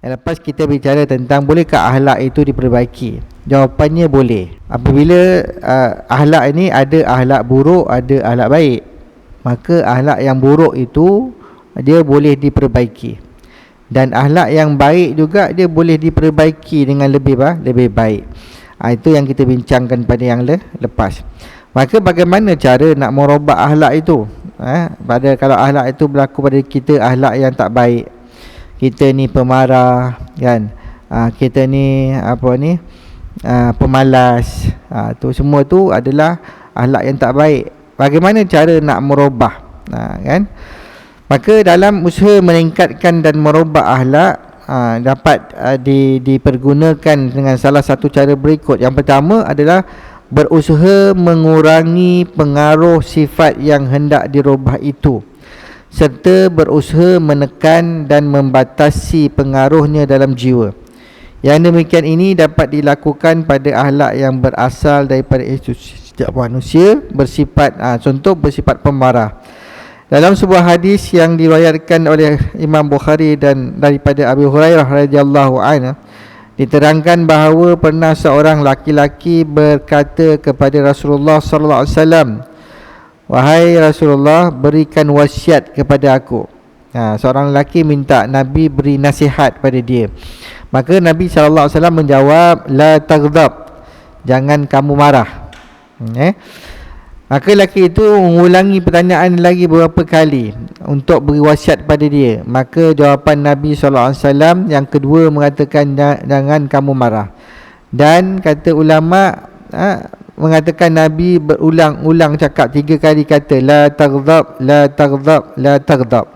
Lepas kita bicara tentang bolehkah akhlak itu diperbaiki. Jawapannya boleh. Apabila akhlak ini ada akhlak buruk, ada akhlak baik, maka akhlak yang buruk itu dia boleh diperbaiki. Dan akhlak yang baik juga dia boleh diperbaiki dengan lebih baik. Itu yang kita bincangkan pada yang lepas. Maka bagaimana cara nak merubah akhlak itu? Kalau akhlak itu berlaku pada kita akhlak yang tak baik, kita ni pemarah kan, kita ni pemalas, tu semua tu adalah akhlak yang tak baik. Bagaimana cara nak merubah, kan? Maka dalam usaha meningkatkan dan merubah akhlak, dapat dipergunakan dengan salah satu cara berikut. Yang pertama adalah berusaha mengurangi pengaruh sifat yang hendak dirubah itu, serta berusaha menekan dan membatasi pengaruhnya dalam jiwa. Yang demikian ini dapat dilakukan pada akhlak yang berasal daripada setiap manusia bersifat, contoh bersifat pemarah. Dalam sebuah hadis yang diriwayatkan oleh Imam Bukhari dan daripada Abu Hurairah radhiyallahu anhu, diterangkan bahawa pernah seorang laki-laki berkata kepada Rasulullah sallallahu alaihi wasallam, "Wahai Rasulullah, berikan wasiat kepada aku." Seorang lelaki minta Nabi beri nasihat pada dia. Maka Nabi SAW menjawab, "La taghdab, jangan kamu marah." Maka lelaki itu mengulangi pertanyaan lagi beberapa kali untuk beri wasiat pada dia. Maka jawapan Nabi SAW yang kedua mengatakan, "Jangan kamu marah." Dan kata ulama, mengatakan Nabi berulang-ulang cakap 3 kali kata la taghdab, la taghdab, la taghdab.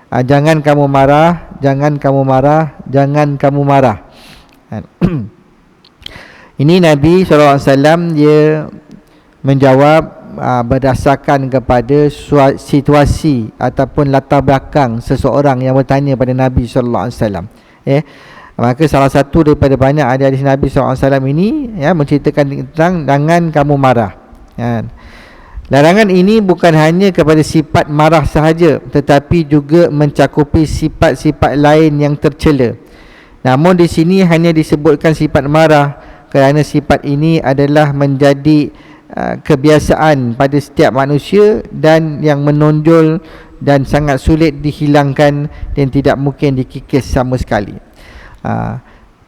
Jangan kamu marah, jangan kamu marah, jangan kamu marah. Ini Nabi SAW dia menjawab berdasarkan kepada situasi ataupun latar belakang seseorang yang bertanya pada Nabi SAW. Maka salah satu daripada banyak hadis Nabi SAW ini menceritakan tentang jangan kamu marah. Larangan ini bukan hanya kepada sifat marah sahaja, tetapi juga mencakupi sifat-sifat lain yang tercela. Namun di sini hanya disebutkan sifat marah kerana sifat ini adalah menjadi kebiasaan pada setiap manusia dan yang menonjol dan sangat sulit dihilangkan dan tidak mungkin dikikis sama sekali.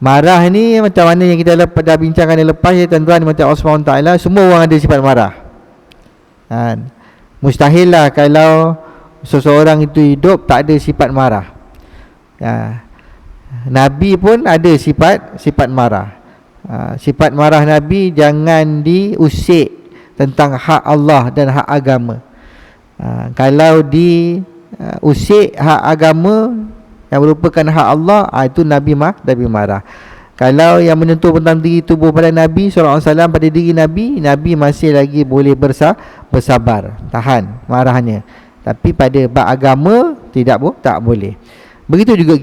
Marah ni macam mana yang kita dah bincangkan yang lepas ya tuan-tuan, macam Allah SWT, semua orang ada sifat marah. Mustahil lah kalau seseorang itu hidup tak ada sifat marah. Nabi pun ada sifat marah. Sifat marah Nabi jangan diusik tentang hak Allah dan hak agama. Kalau diusik hak agama yang merupakan hak Allah, itu Nabi marah. Kalau yang menyentuh tentang diri tubuh pada Nabi SAW, pada diri Nabi, Nabi masih lagi boleh bersabar, tahan marahnya. Tapi pada bab agama tak boleh. Begitu juga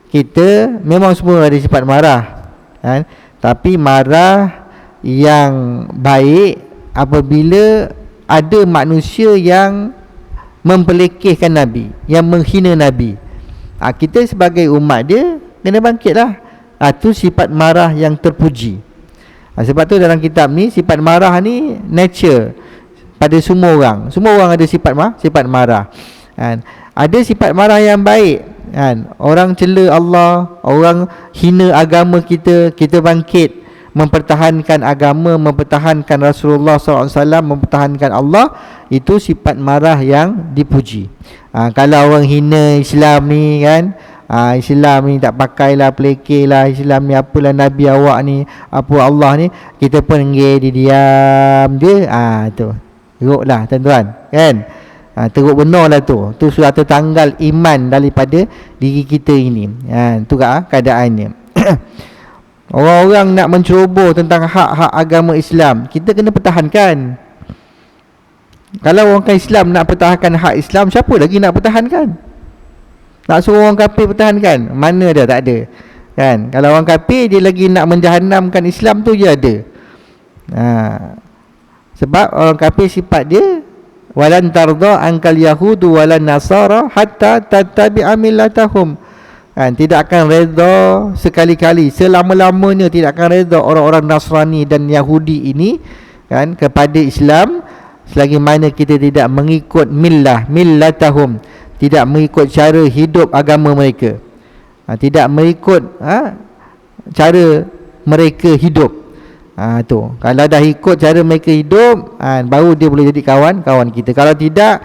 kita memang semua ada sifat marah, kan? Tapi marah yang baik apabila ada manusia yang mempelekehkan Nabi, yang menghina Nabi. Kita sebagai umat dia kena bangkitlah. Itu sifat marah yang terpuji. Sebab tu dalam kitab ni, sifat marah ni nature pada semua orang. Semua orang ada sifat marah. Ada sifat marah yang baik, orang cela Allah, orang hina agama kita bangkit mempertahankan agama, mempertahankan Rasulullah SAW, mempertahankan Allah. Itu sifat marah yang dipuji. Kalau orang hina Islam ni kan, Islam ni tak pakailah, pelekehlah, Islam ni apalah Nabi awak ni, apa Allah ni, kita pun dia diam je. Tu teruklah tuan-tuan, kan? Teruk benar lah tu sudah tertanggal iman daripada diri kita ini. Tu keadaannya. Orang-orang nak menceroboh tentang hak-hak agama Islam, kita kena pertahankan. Kalau orang Islam nak pertahankan hak Islam, siapa lagi nak pertahankan? Nak suruh orang kafir pertahankan? Mana dah, tak ada, kan? Kalau orang kafir dia lagi nak menjahannamkan Islam tu je ada. Sebab orang kafir sifat dia walan tarda ankal yahudu walan nasara hatta tattabi'a millatahum. tidak akan redha sekali-kali, selama-lamanya tidak akan redha orang-orang Nasrani dan Yahudi ini kepada Islam selagi mana kita tidak mengikut millatahum, tidak mengikut cara hidup agama mereka, tidak mengikut cara mereka hidup. Tu kalau dah ikut cara mereka hidup, baru dia boleh jadi kawan kita. Kalau tidak,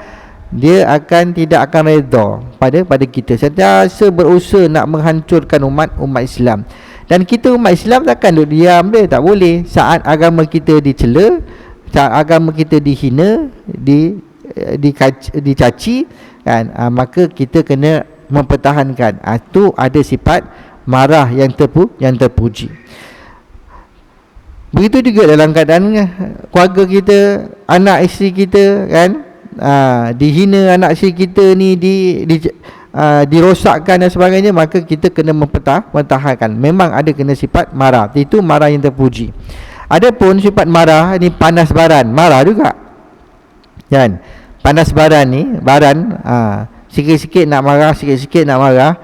dia tidak akan redha pada kita, sentiasa berusaha nak menghancurkan umat Islam. Dan kita umat Islam takkan duduk diam dia, tak boleh. Saat agama kita dicela, saat agama kita dihina, dicaci, maka kita kena mempertahankan. Tu ada sifat marah yang terpuji. Begitu juga dalam keadaan keluarga kita, anak isteri kita dihina, anak isteri kita ni dirosakkan dan sebagainya, maka kita kena mempertahankan. Memang ada kena sifat marah, itu marah yang terpuji. Adapun sifat marah ni panas baran, marah juga panas baran ni, sikit-sikit nak marah, sikit-sikit nak marah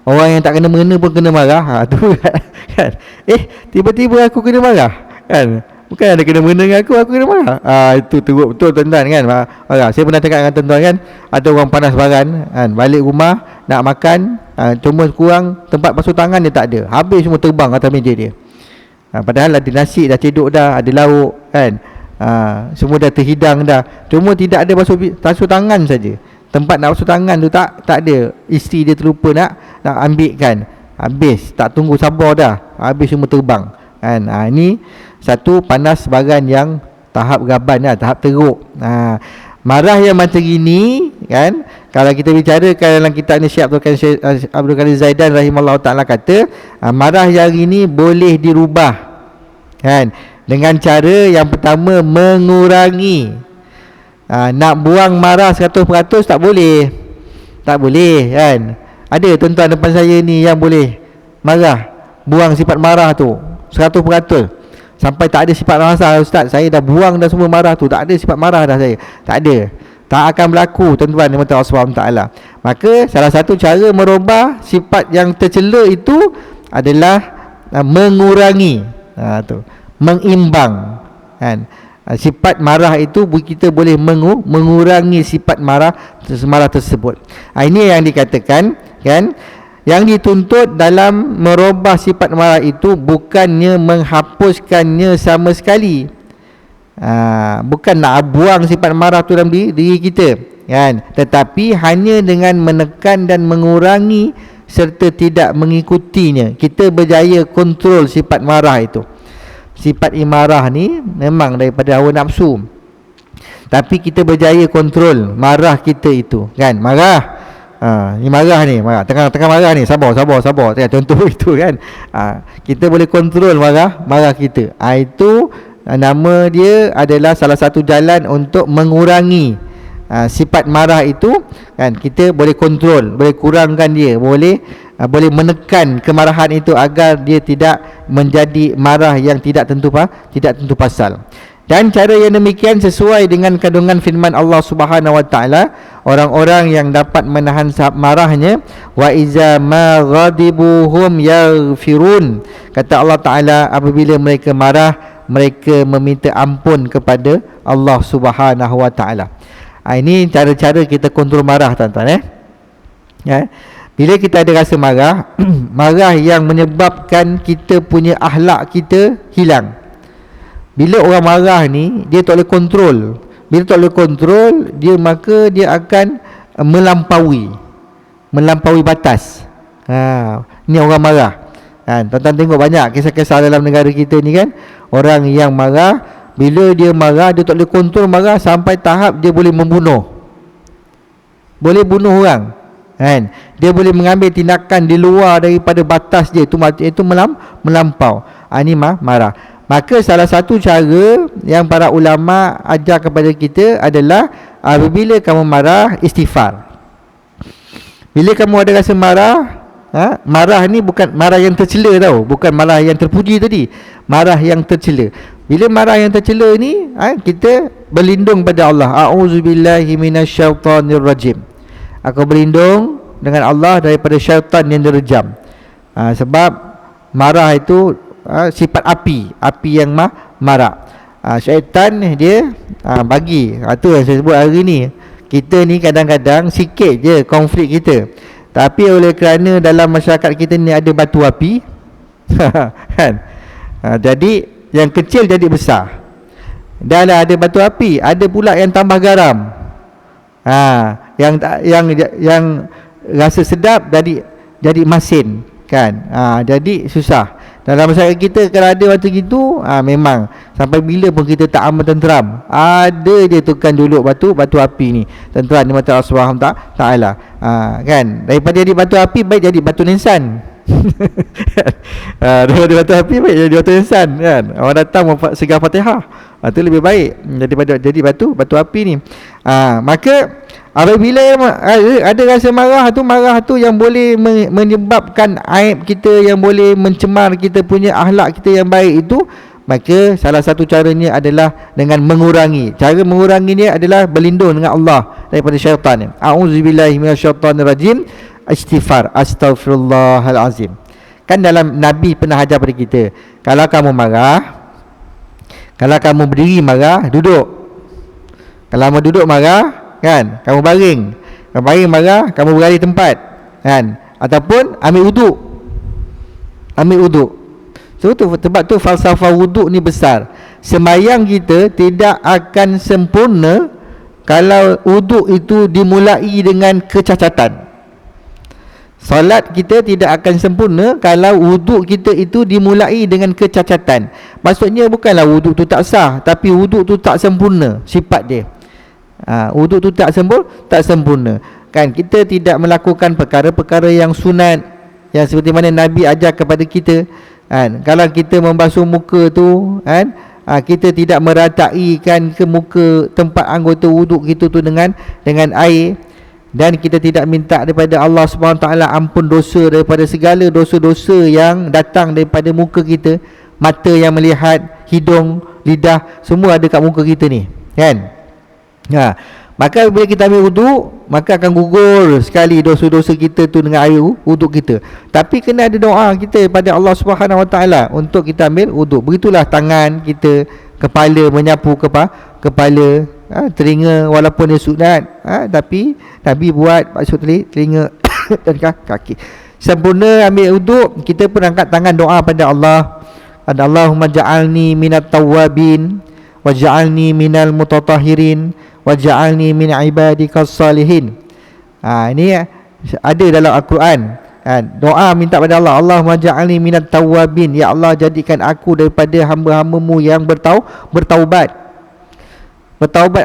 orang yang tak kena mengena pun kena marah. Tu tiba-tiba aku kena marah bukan ada kena mengena dengan aku kena marah. Itu teruk betul tuan-tuan marah. Saya pernah cakap dengan tuan-tuan ada orang panas baran balik rumah nak makan, cuma kurang tempat basuh tangan dia tak ada, habis semua terbang atas meja dia. Padahal ada nasi dah cedok dah, ada lauk semua dah terhidang dah, cuma tidak ada basuh tangan saja. Tempat nak basuh tangan tu tak ada. Isteri dia terlupa nak ambilkan. Habis, tak tunggu sabar dah, habis semua terbang ini satu panas baran yang tahap gaban tahap teruk. Marah yang macam gini kalau kita bicarakan dalam kitab ni, Syekh Abdul Qadir Zaidan rahimahullah ta'ala kata, marah yang ini boleh dirubah dengan cara yang pertama, mengurangi. Nak buang marah 100% tak boleh. Ada tuan-tuan depan saya ni yang boleh marah, buang sifat marah tu 100%, sampai tak ada sifat marah. Ustaz, saya dah buang dah semua marah tu, tak ada sifat marah dah saya. Tak ada, tak akan berlaku tuan-tuan di mata Allah SWT. Maka salah satu cara merubah sifat yang tercela itu adalah mengurangi, mengimbang sifat marah itu. Kita boleh mengurangi sifat marah tersebut. Ini yang dikatakan yang dituntut dalam merubah sifat marah itu bukannya menghapuskannya sama sekali. Bukan nak buang sifat marah tu dalam diri kita tetapi hanya dengan menekan dan mengurangi serta tidak mengikutinya, kita berjaya kontrol sifat marah itu. Sifat imarah ni memang daripada hawa nafsu, tapi kita berjaya kontrol marah kita itu marah. Ni marah ni, tengah marah ni, sabar. Contoh itu kita boleh kontrol marah kita. Itu nama dia adalah salah satu jalan untuk mengurangi sifat marah itu. Kita boleh kontrol, boleh kurangkan dia, boleh menekan kemarahan itu agar dia tidak menjadi marah yang tidak tentu pasal. Dan cara yang demikian sesuai dengan kandungan firman Allah Subhanahu wa taala, orang-orang yang dapat menahan marahnya, wa iza ma ghadibuhum yaghfirun. Kata Allah Taala, apabila mereka marah, mereka meminta ampun kepada Allah Subhanahu wa taala. Ini cara-cara kita kontrol marah tuan-tuan Bila kita ada rasa marah marah yang menyebabkan kita punya akhlak kita hilang. Bila orang marah ni, dia tak boleh kontrol. Bila tak boleh kontrol, maka dia akan melampaui batas. Ni orang marah. Tuan-tuan tengok banyak kisah-kisah dalam negara kita ni orang yang marah, bila dia marah, dia tak boleh kontrol marah sampai tahap dia boleh membunuh. Boleh bunuh orang. Dia boleh mengambil tindakan di luar daripada batas dia. Itu melampau. Ini marah. Maka salah satu cara yang para ulama ajar kepada kita adalah apabila kamu marah, istighfar. Bila kamu ada rasa marah, marah ni bukan marah yang tercela tau, bukan marah yang terpuji tadi, marah yang tercela. Bila marah yang tercela ni, kita berlindung pada Allah. A'udzubillahi minasyaitonirrajim. Aku berlindung dengan Allah daripada syaitan yang direjam. Sebab marah itu sifat api yang marah. Syaitan dia bagi, itu yang saya sebut hari ni. Kita ni kadang-kadang sikit je konflik kita, tapi oleh kerana dalam masyarakat kita ni ada batu api kan, jadi yang kecil jadi besar. Dah lah ada batu api, ada pula yang tambah garam. Yang rasa sedap jadi masin kan. Jadi susah. Dalam masyarakat kita kalau ada waktu gitu, memang sampai bila pun kita tak aman tenteram. Ada je tukang duduk batu api ni, tenteram di mata Allah Subhanahu Taala. Kan, daripada jadi batu api baik jadi batu nisan. Daripada batu api baik jadi batu nisan kan. Orang datang segar Fatihah, itu lebih baik daripada jadi batu api ni. Maka apabila ada rasa marah tu yang boleh menyebabkan aib kita, yang boleh mencemar kita punya akhlak kita yang baik itu, maka salah satu caranya adalah dengan mengurangi. Cara menguranginya adalah berlindung dengan Allah daripada syaitan. A'udzubillahi minasyaitonirrajim. Istighfar, astaghfirullahalazim. Kan dalam Nabi pernah ajar pada kita, kalau kamu marah, kalau kamu berdiri marah, duduk. Kalau kamu duduk marah kan, kamu baring. Kamu baring marah, kamu berada di tempat kan, ataupun ambil wuduk. So sebab tu falsafah wuduk ni besar. Sembahyang kita tidak akan sempurna kalau wuduk itu dimulai dengan kecacatan. Solat kita tidak akan sempurna kalau wuduk kita itu dimulai dengan kecacatan. Maksudnya bukanlah wuduk tu tak sah, tapi wuduk tu tak sempurna sifat dia. Wuduk tu tak sempurna. Kan, kita tidak melakukan perkara-perkara yang sunat, yang seperti mana Nabi ajar kepada kita. Kan, kalau kita membasuh muka tu kan, kita tidak merataikan ke muka tempat anggota wuduk kita tu dengan air. Dan kita tidak minta daripada Allah SWT ampun dosa daripada segala dosa-dosa yang datang daripada muka kita. Mata yang melihat, hidung, lidah, semua ada kat muka kita ni kan. Maka bila kita ambil wuduk, maka akan gugur sekali dosa-dosa kita tu dengan air wuduk kita. Tapi kena ada doa kita pada Allah SWT untuk kita ambil wuduk. Begitulah tangan kita, kepala, menyapu kepala, telinga walaupun dia sunat, tapi Nabi buat maksud telinga dan kaki. Sempurna ambil wuduk, kita pun angkat tangan doa pada Allah. Allahumma ja'alni minat tawwabin waj'alni minal mutatahhirin waj'alni min ibadikas salihin. Ini ada dalam Al-Quran. Doa minta pada Allah, Allahumma ja'alni minat tawwabin, ya Allah jadikan aku daripada hamba-hambamu yang bertaubat.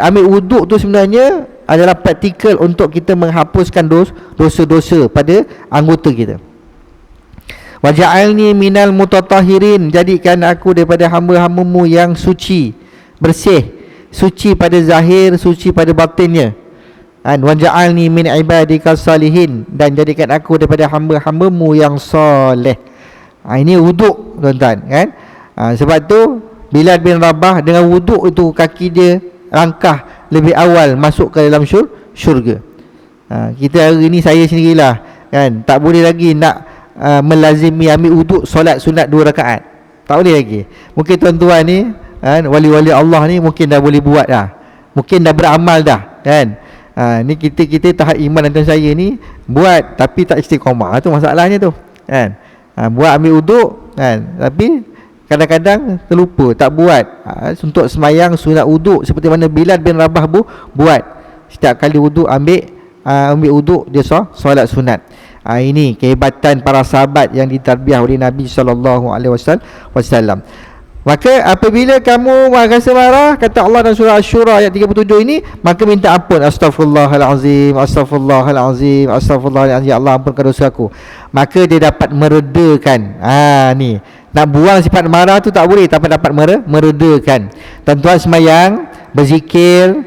Ambil wuduk tu sebenarnya adalah praktikal untuk kita menghapuskan dosa-dosa pada anggota kita. Waja'alni minal mutatahhirin, jadikan aku daripada hamba-hambamu yang suci, bersih, suci pada zahir, suci pada batinnya. Waja'alni min ibadikas salihin, dan jadikan aku daripada hamba-hambamu yang soleh. Ini wuduk tuan-tuan kan. Sebab tu Bilal bin Rabah dengan wuduk itu kaki dia langkah lebih awal masuk ke dalam syurga. Kita hari ni, saya sendirilah kan, tak boleh lagi nak melazimi ambil wuduk solat sunat 2 rakaat. Tak boleh lagi. Mungkin tuan-tuan ni kan, wali-wali Allah ni mungkin dah boleh buat dah, mungkin dah beramal dah kan. Ni kita tahap iman dan saya ni buat tapi tak istiqamah. Tu masalahnya tu kan. Buat ambil wuduk kan, tapi kadang-kadang terlupa, tak buat. Untuk semayang sunat wuduk seperti mana Bilal bin Rabah buat. Setiap kali wuduk ambil wuduk dia solat sunat. Ini kehebatan para sahabat yang ditarbiah oleh Nabi SAW. Maka apabila kamu rasa marah, kata Allah dalam surah Asy-Syura ayat 37 ini, maka minta ampun. Astaghfirullahalazim, astaghfirullahalazim, astaghfirullahalazim, ya Allah ampunkan dosaku. Maka dia dapat meredakan. Ni nak buang sifat marah tu tak boleh, tapi dapat meredakan. Tuan-tuan semayang, berzikir,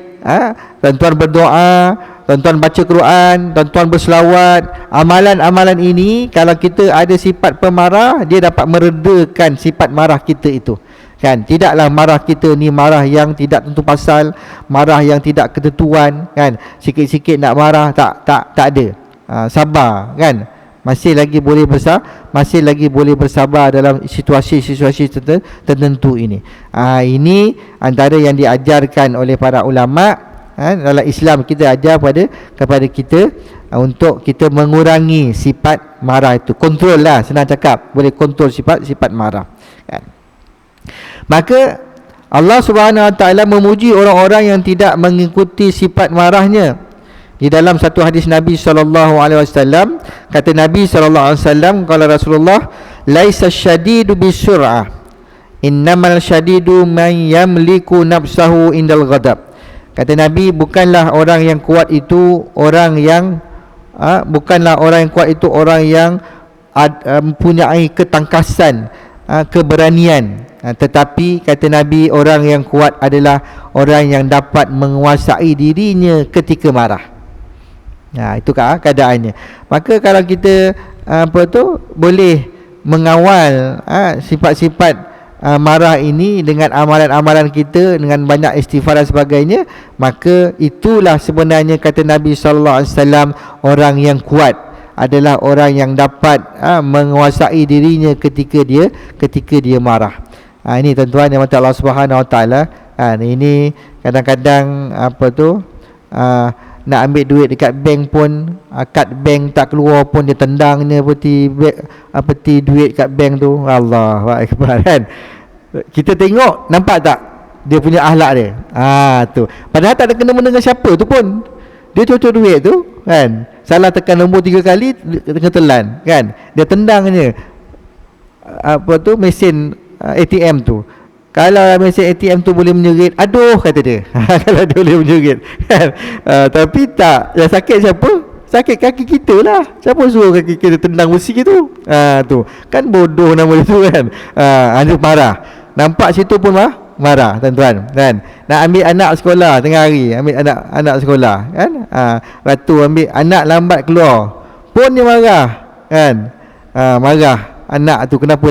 tuan-tuan berdoa, tuan-tuan baca Quran, tuan-tuan berselawat. Amalan-amalan ini kalau kita ada sifat pemarah, dia dapat meredakan sifat marah kita itu kan. Tidaklah marah kita ni marah yang tidak tentu pasal, marah yang tidak ketentuan kan. Sikit-sikit nak marah, tak ada. sabar kan, masih lagi boleh bersabar dalam situasi-situasi tertentu ini. Ini antara yang diajarkan oleh para ulama dalam Islam. Kita ajar kepada kita untuk kita mengurangi sifat marah itu. Kontrol lah, senang cakap, boleh kontrol sifat marah kan. Maka Allah Subhanahu Wa Taala memuji orang-orang yang tidak mengikuti sifat marahnya. Di dalam satu hadis Nabi SAW, kata Nabi SAW, kala Rasulullah, laisa syadidu bisur'ah, innamal syadidu man yamliku nafsahu indal ghadab. Kata Nabi, bukanlah orang yang kuat itu orang yang mempunyai ketangkasan, keberanian, tetapi kata Nabi, orang yang kuat adalah orang yang dapat menguasai dirinya ketika marah. Itu keadaannya. Maka kalau kita boleh mengawal sifat-sifat marah ini dengan amalan-amalan kita, dengan banyak istighfar dan sebagainya, maka itulah sebenarnya kata Nabi SAW, orang yang kuat adalah orang yang dapat menguasai dirinya ketika dia marah. Ini tuan-tuan yang mati Allah Subhanahu Wa Taala. Ini kadang-kadang nak ambil duit dekat bank pun, kad bank tak keluar pun dia tendangnya peti duit kat bank tu. Allahu akbar kan. Kita tengok, nampak tak dia punya akhlak dia? Tu. Padahal tak ada kena-mena dengan siapa tu pun. Dia cocok duit tu kan. Salah tekan nombor 3 kali tengah telan kan. Dia tendangnya mesin ATM tu. Kalau mesin ATM tu boleh menjerit, aduh kata dia. Kalau dia boleh menjerit kan. Tapi tak, yang sakit siapa? Sakit kaki kita lah. Siapa suruh kaki kita tendang besi tu? Tu kan bodoh nama dia tu kan. Dia marah. Nampak situ pun marah tuan-tuan kan. Nak ambil anak sekolah tengah hari, ambil anak sekolah kan. Ratu ambil anak lambat keluar, pun dia marah kan. Marah anak tu kenapa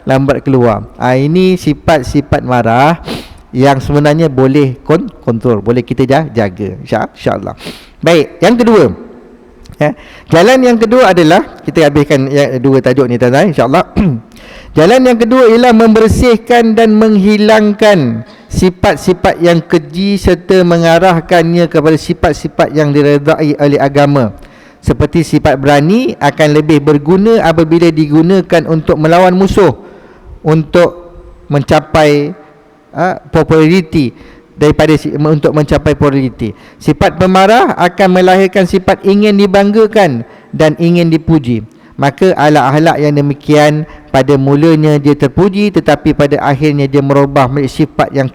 lambat keluar. Ini sifat-sifat marah yang sebenarnya boleh kontrol, boleh kita jaga insya-Allah. Baik, yang kedua, jalan yang kedua adalah, kita habiskan yang dua tajuk ni tuan-tuan insya-Allah. Jalan yang kedua ialah membersihkan dan menghilangkan sifat-sifat yang keji serta mengarahkannya kepada sifat-sifat yang diredai oleh agama. Seperti sifat berani akan lebih berguna apabila digunakan untuk melawan musuh, untuk mencapai populariti, daripada untuk mencapai populariti. Sifat pemarah akan melahirkan sifat ingin dibanggakan dan ingin dipuji. Maka akhlak-akhlak yang demikian pada mulanya dia terpuji, tetapi pada akhirnya dia merubah menjadi sifat yang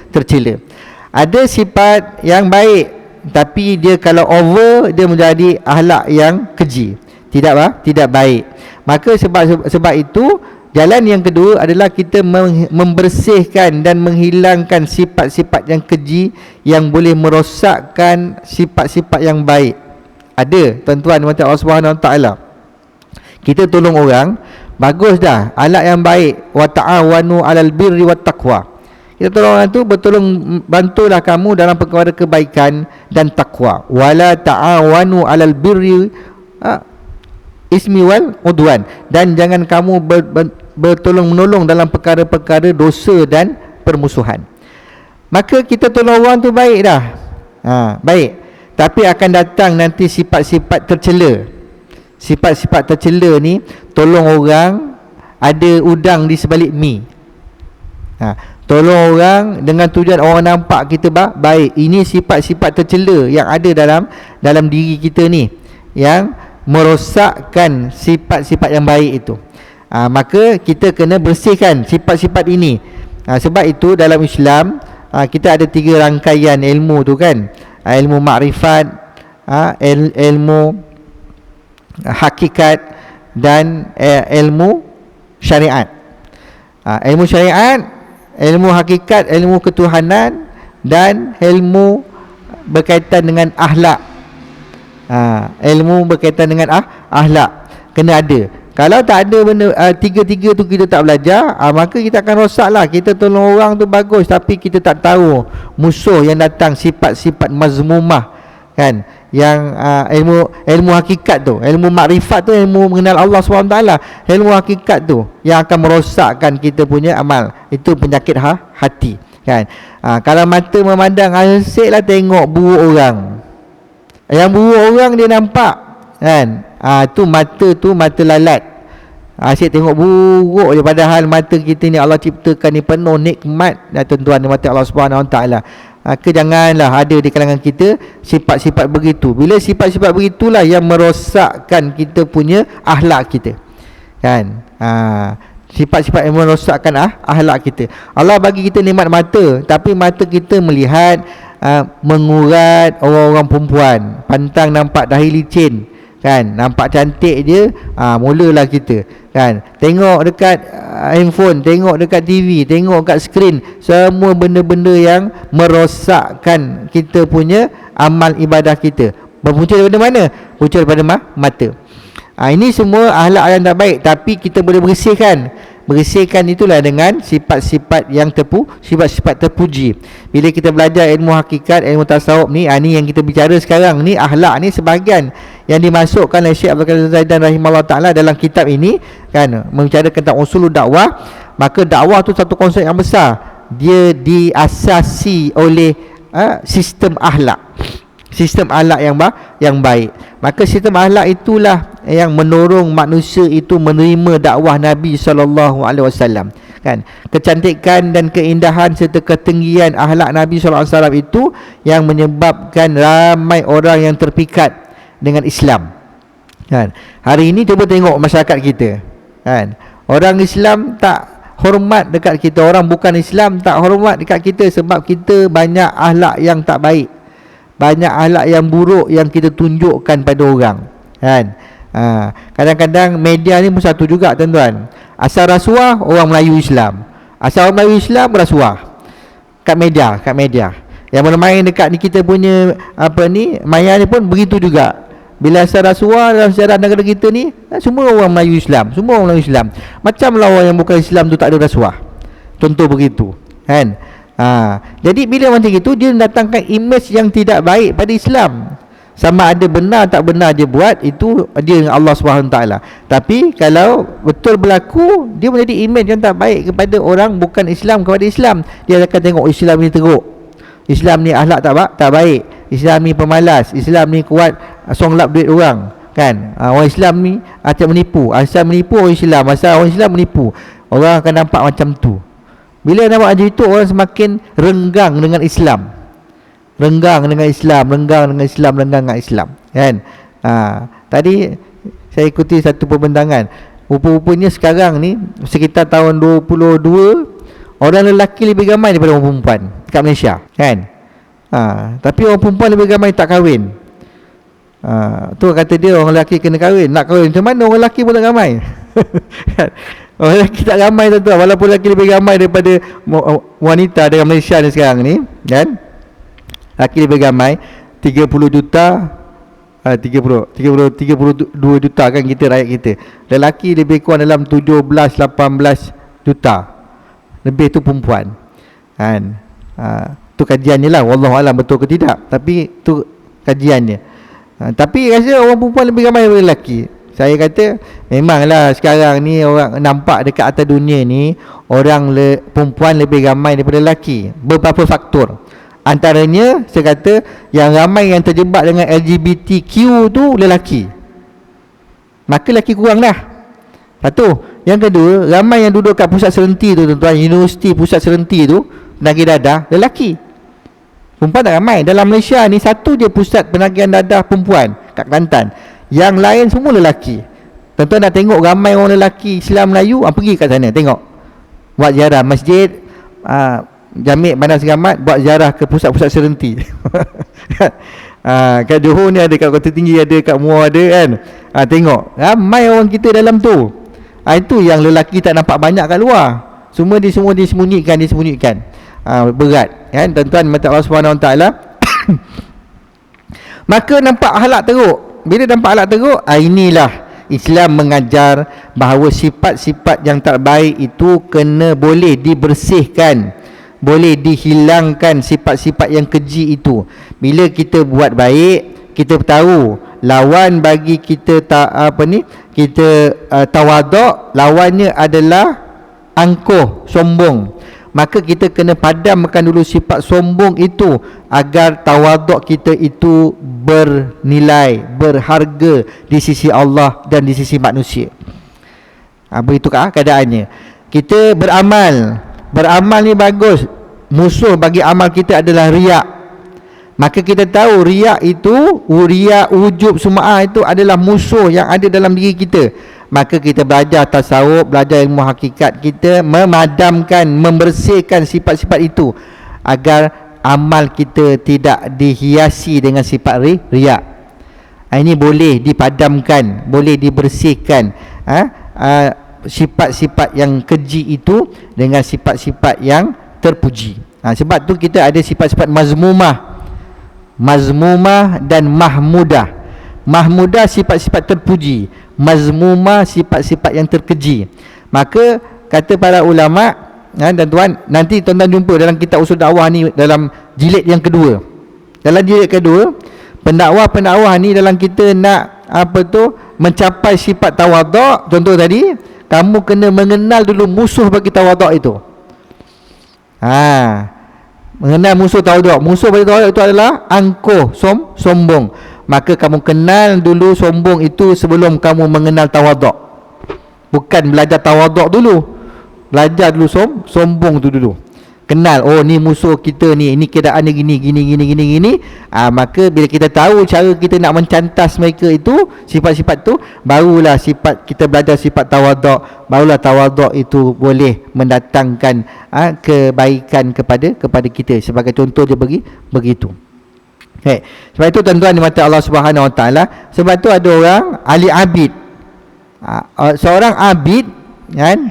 tercela. Ada sifat yang baik, tapi dia kalau over, dia menjadi akhlak yang keji, tidak baik. Maka sebab itu jalan yang kedua adalah kita membersihkan dan menghilangkan sifat-sifat yang keji yang boleh merosakkan sifat-sifat yang baik. Ada tuan-tuan mata Allah Subhanahu Wa Taala, kita tolong orang, bagus dah, akhlak yang baik. Wa ta'awanu 'alal birri wat taqwa. Kita tolong orang tu, bantulah kamu dalam perkara kebaikan dan takwa. Wala ta'awanu 'alal birri ismi wal udwan. Dan jangan kamu bertolong menolong dalam perkara-perkara dosa dan permusuhan. Maka kita tolong orang tu baik dah. Baik. Tapi akan datang nanti sifat-sifat tercela. Sifat-sifat tercela ni, tolong orang ada udang di sebalik mi. Tolong orang dengan tujuan orang nampak kita baik. Ini sifat-sifat tercela yang ada dalam diri kita ni, yang merosakkan sifat-sifat yang baik itu. Maka kita kena bersihkan sifat-sifat ini. Sebab itu dalam Islam kita ada 3 rangkaian ilmu tu kan. Ilmu makrifat, ilmu hakikat, dan ilmu syariat. Ilmu syariat, ilmu hakikat, ilmu ketuhanan, dan ilmu berkaitan dengan akhlak. Ilmu berkaitan dengan akhlak kena ada. Kalau tak ada benda tiga-tiga tu kita tak belajar, maka kita akan rosak lah. Kita tolong orang tu bagus, tapi kita tak tahu musuh yang datang sifat-sifat mazmumah kan, ilmu hakikat tu, ilmu makrifat tu, ilmu mengenal Allah SWT, ilmu hakikat tu yang akan merosakkan kita punya amal. Itu penyakit hati kan. Kalau mata memandang, asyiklah tengok buruk orang, yang buruk orang dia nampak kan. Tu mata lalat. Asyik tengok buruk je, padahal mata kita ni Allah ciptakan ni penuh nikmat tuan-tuan, mata Allah SWT. Janganlah ada di kalangan kita sifat-sifat begitu. Bila sifat-sifat begitulah yang merosakkan kita punya akhlak kita kan. Sifat-sifat yang merosakkan akhlak kita. Allah bagi kita nikmat mata, tapi mata kita melihat mengurat orang-orang perempuan, pantang nampak dahi licin kan, nampak cantik je, mulalah kita kan tengok dekat handphone, tengok dekat TV, tengok kat skrin, semua benda-benda yang merosakkan kita punya amal ibadah kita. Berpunca daripada mana? Punca daripada mata. Ini semua akhlak yang tak baik, tapi kita boleh bersihkan itulah dengan sifat-sifat yang sifat-sifat terpuji. Bila kita belajar ilmu hakikat, ilmu tasawuf ni, ni yang kita bicara sekarang ni, akhlak ni sebahagian yang dimasukkan oleh Syekh Abdul Qadir Zaidan rahimahullah ta'ala dalam kitab ini kan, membicarakan tentang usul dakwah. Maka dakwah tu satu konsep yang besar, dia diasasi oleh sistem akhlak, sistem akhlak yang baik. Maka sistem akhlak itulah yang mendorong manusia itu menerima dakwah Nabi SAW kan. Kecantikan dan keindahan serta ketinggian akhlak Nabi SAW itu yang menyebabkan ramai orang yang terpikat dengan Islam kan. Hari ini cuba tengok masyarakat kita kan, orang Islam tak hormat dekat kita, orang bukan Islam tak hormat dekat kita, sebab kita banyak akhlak yang tak baik, banyak akhlak yang buruk yang kita tunjukkan pada orang kan. Kadang-kadang media ni pun satu juga tuan-tuan. Asal rasuah orang Melayu Islam, asal orang Melayu Islam rasuah kat media. Yang bermain dekat ni kita punya maya ni pun begitu juga. Bila asal rasuah dalam sejarah negara kita ni, semua orang Melayu Islam, semua orang Melayu Islam. Macamlah orang yang bukan Islam tu tak ada rasuah, contoh begitu kan. Jadi bila macam itu, dia mendatangkan imej yang tidak baik pada Islam. Sama ada benar tak benar dia buat, itu dia dengan Allah SWT. Tapi kalau betul berlaku, dia menjadi imej yang tak baik kepada orang bukan Islam kepada Islam. Dia akan tengok Islam ni teruk, Islam ni akhlak tak baik, Islam ni pemalas, Islam ni kuat songlap duit orang kan. Orang Islam ni acap menipu, asal menipu orang Islam, asal orang Islam menipu. Orang akan nampak macam tu. Bila nampak macam itu, orang semakin renggang dengan Islam, renggang dengan Islam kan. Tadi saya ikuti satu pembentangan, rupa-rupanya sekarang ni sekitar tahun 22, orang lelaki lebih ramai daripada orang perempuan dekat Malaysia kan. Tapi orang perempuan lebih ramai tak kahwin. Tu kata dia orang lelaki kena kahwin. Nak kahwin macam mana, orang lelaki pun tak ramai. Orang lelaki tak ramai tuan-tuan, walaupun lelaki lebih ramai daripada wanita dalam Malaysia ni sekarang ni kan. Lelaki lebih ramai 30 juta 32 juta kan kita, rakyat kita. Lelaki lebih kurang dalam 17-18 juta, lebih tu perempuan kan. Tu kajiannya lah, wallahualam betul ke tidak, tapi tu kajiannya. Tapi rasa orang perempuan lebih ramai daripada lelaki. Saya kata memanglah sekarang ni orang nampak dekat atas dunia ni, orang perempuan lebih ramai daripada lelaki. Beberapa faktor, antaranya saya kata yang ramai yang terjebak dengan LGBTQ tu lelaki, maka lelaki kurang dah. Satu. Yang kedua, ramai yang duduk kat pusat serenti tu tuan-tuan, universiti pusat serenti tu, penagihan dadah lelaki. Perempuan tak ramai. Dalam Malaysia ni satu je pusat penagihan dadah perempuan kat Kelantan, yang lain semua lelaki. Tuan-tuan dah tengok ramai orang lelaki Islam Melayu, pergi kat sana tengok, buat ziarah masjid, Jamik Bandar Seramat, buat ziarah ke pusat-pusat serenti. Kat Johor ni ada, kat Kota Tinggi ada, kat Muar ada kan. Tengok ramai orang kita dalam tu. Itu yang lelaki tak nampak banyak kat luar. Semua disembunyikan. Berat kan tuan-tuan mata Allah SWT. Maka nampak akhlak teruk. Bila nampak akhlak teruk, inilah Islam mengajar bahawa sifat-sifat yang tak baik itu boleh dibersihkan, boleh dihilangkan sifat-sifat yang keji itu. Bila kita buat baik, kita tahu lawan bagi kita tawaduk, lawannya adalah angkuh, sombong. Maka kita kena padamkan dulu sifat sombong itu agar tawaduk kita itu bernilai, berharga di sisi Allah dan di sisi manusia. Begitukah keadaannya? Kita beramal ni bagus. Musuh bagi amal kita adalah riak. Maka kita tahu riak itu, riak, ujub, sum'ah itu adalah musuh yang ada dalam diri kita. Maka kita belajar tasawuf, belajar ilmu hakikat, kita memadamkan, membersihkan sifat-sifat itu agar amal kita tidak dihiasi dengan sifat riak. Ini boleh dipadamkan, boleh dibersihkan sifat-sifat yang keji itu dengan sifat-sifat yang terpuji. Sebab tu kita ada sifat-sifat mazmumah dan mahmudah. Mahmudah sifat-sifat terpuji, mazmumah sifat-sifat yang terkeji. Maka kata para ulama, tuan-tuan, nanti tuan-tuan jumpa dalam kitab usul dakwah ni dalam jilid yang kedua. Dalam jilid kedua, pendakwah ni dalam kita nak mencapai sifat tawaduk, contoh tadi, kamu kena mengenal dulu musuh bagi tawaduk itu. Mengenal musuh tawaduk. Musuh bagi tawaduk itu adalah angkuh, sombong. Maka kamu kenal dulu sombong itu sebelum kamu mengenal tawaduk. Bukan belajar tawaduk dulu, belajar dulu sombong tu dulu. Kenal, oh ni musuh kita ni, ini keadaannya gini. Maka bila kita tahu cara kita nak mencantas mereka itu, sifat-sifat tu, barulah sifat kita belajar sifat tawaduk. Barulah tawaduk itu boleh mendatangkan kebaikan kepada kita. Sebagai contoh je begitu. Okay. Sebab itu tuan-tuan di mata Allah Subhanahu Wa Taala, sebab tu ada orang ahli abid. Seorang abid kan,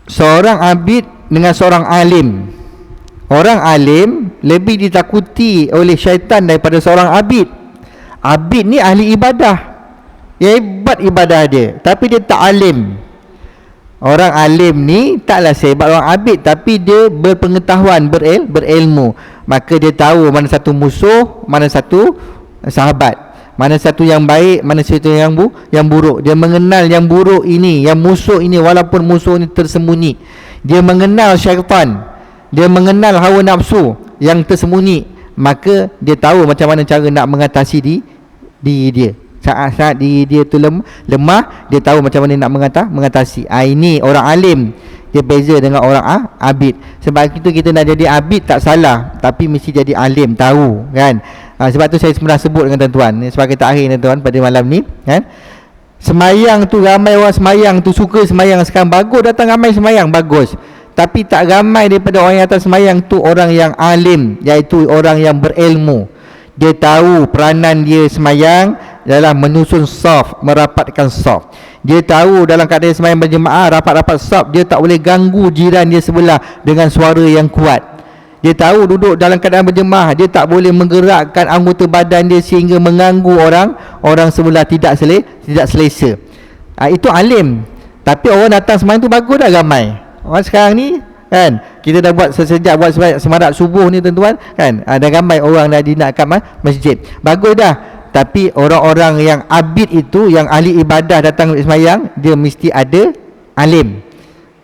seorang abid dengan seorang alim. Orang alim lebih ditakuti oleh syaitan daripada seorang abid. Abid ni ahli ibadah, hebat ibadah dia, tapi dia tak alim. Orang alim ni taklah sehebat orang abid, tapi dia berpengetahuan, berilmu. Maka dia tahu mana satu musuh, mana satu sahabat, mana satu yang baik, mana satu yang buruk. Dia mengenal yang buruk ini, yang musuh ini, walaupun musuh ini tersembunyi. Dia mengenal syaitan, dia mengenal hawa nafsu yang tersembunyi. Maka dia tahu macam mana cara nak mengatasi diri dia. Saat dia tu lemah, dia tahu macam mana nak mengatasi. Ini orang alim. Dia beza dengan orang abid. Sebab itu kita nak jadi abid tak salah, tapi mesti jadi alim, tahu kan. Sebab tu saya pernah sebut dengan tuan-tuan sebagai takhir tuan-tuan pada malam ni kan. Semayang tu, ramai orang semayang tu suka semayang sekarang, bagus, datang ramai semayang, bagus. Tapi tak ramai daripada orang yang datang semayang tu orang yang alim, iaitu orang yang berilmu. Dia tahu peranan dia semayang adalah menyusun saf, merapatkan saf. Dia tahu dalam keadaan semayang berjemaah, rapat-rapat saf, dia tak boleh ganggu jiran dia sebelah dengan suara yang kuat. Dia tahu duduk dalam keadaan berjemaah, dia tak boleh menggerakkan anggota badan dia sehingga mengganggu orang sebelah tidak selesa. Itu alim. Tapi orang datang semayang tu bagus dah ramai. Orang sekarang ni kan, kita dah buat sejak buat semarak subuh ni tuan-tuan kan, dah ramai orang dah dinakkan masjid, bagus dah. Tapi orang-orang yang abid itu, yang ahli ibadah datang semayang, dia mesti ada alim,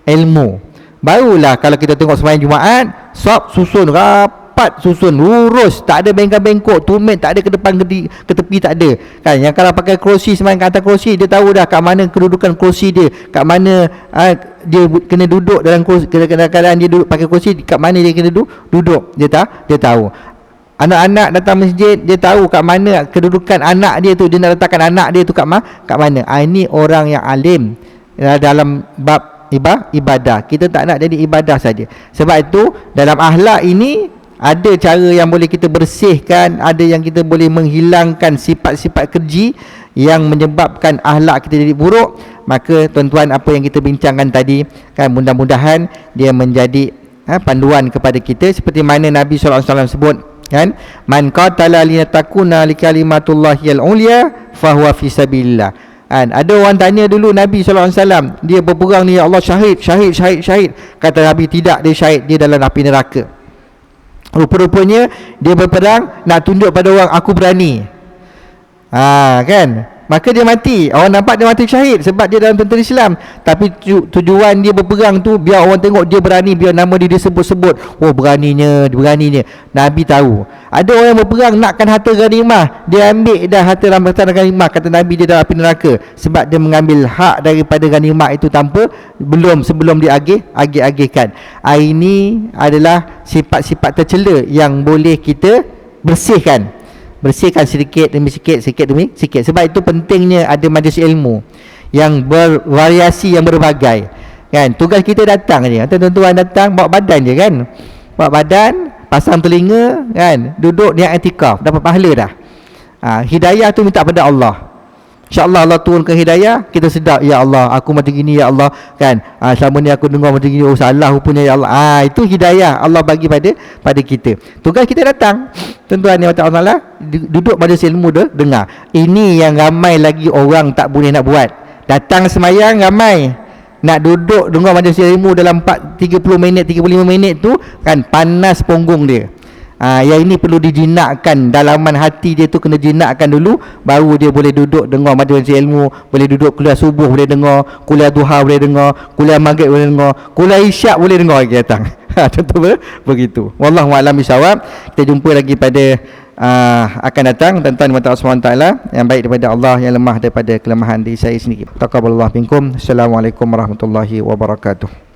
ilmu. Barulah kalau kita tengok semayang Jumaat, sop susun rapat, susun lurus, tak ada bengkak-bengkok, tumit tak ada ke depan ke tepi, tak ada kan. Yang kalau pakai kerusi semayang kat atas kerusi, dia tahu dah kat mana kedudukan kerusi dia, kat mana dia kena duduk dalam kerusi, kadang-kadang dia duduk pakai kerusi, kat mana dia kena duduk, dia tahu. Anak-anak datang masjid, dia tahu kat mana kedudukan anak dia tu, dia nak letakkan anak dia tu kat mana. Ini orang yang alim dalam bab ibadah. Kita tak nak jadi ibadah saja. Sebab itu dalam akhlak ini ada cara yang boleh kita bersihkan, ada yang kita boleh menghilangkan sifat-sifat keji yang menyebabkan akhlak kita jadi buruk. Maka tuan-tuan, apa yang kita bincangkan tadi kan, mudah-mudahan dia menjadi panduan kepada kita, seperti mana Nabi SAW sebut kan, man qatala liyatakuna likalimatullah al-ulya fahuwa fi sabilillah. Kan, ada orang tanya dulu Nabi SAW, dia berperang ni, ya Allah, syahid. Kata Nabi, tidak, dia syahid, dia dalam api neraka. Rupa-rupanya dia berperang nak tunduk pada orang, aku berani. Kan, maka dia mati. Orang nampak dia mati syahid sebab dia dalam tentera Islam. Tapi tujuan dia berperang tu biar orang tengok dia berani, biar nama dia disebut-sebut. Oh, beraninya. Nabi tahu ada orang yang berperang nakkan harta ghanimah, dia ambil dah harta rampasan ghanimah. Kata Nabi, dia dalam api neraka sebab dia mengambil hak daripada ghanimah itu tanpa sebelum dia agih-agihkan. Ini adalah sifat-sifat tercela yang boleh kita bersihkan sedikit demi sikit. Sebab itu pentingnya ada majlis ilmu yang bervariasi, yang berbagai. Kan, tugas kita datang je, tuan-tuan datang bawa badan je kan. Bawa badan, pasang telinga kan, duduk niat i'tikaf, dapat pahala dah. Hidayah tu minta pada Allah. InsyaAllah Allah turunkan hidayah, kita sedar, ya Allah, aku macam gini, ya Allah, kan, selama ni aku dengar macam gini, oh salah rupanya, ya Allah. Itu hidayah Allah bagi pada kita. Tugas kita datang, tuan-tuan yang Allah, duduk majlis ilmu dah, dengar. Ini yang ramai lagi orang tak boleh nak buat. Datang semayang ramai, nak duduk dengar majlis ilmu dalam 30 minit, 35 minit tu kan, panas punggung dia. Yang ini perlu dijinakkan, dalaman hati dia tu kena jinakkan dulu, baru dia boleh duduk dengar majlis ilmu, boleh duduk kuliah subuh boleh dengar, kuliah duha boleh dengar, kuliah maghrib boleh dengar, kuliah isyak boleh dengar lagi datang. Tentu begitu. Wallahu a'lam bishawab. Kita jumpa lagi pada akan datang tentang Allah SWT yang baik daripada Allah, yang lemah daripada kelemahan diri saya sendiri. Taqabbalallahu minkum. Assalamualaikum warahmatullahi wabarakatuh.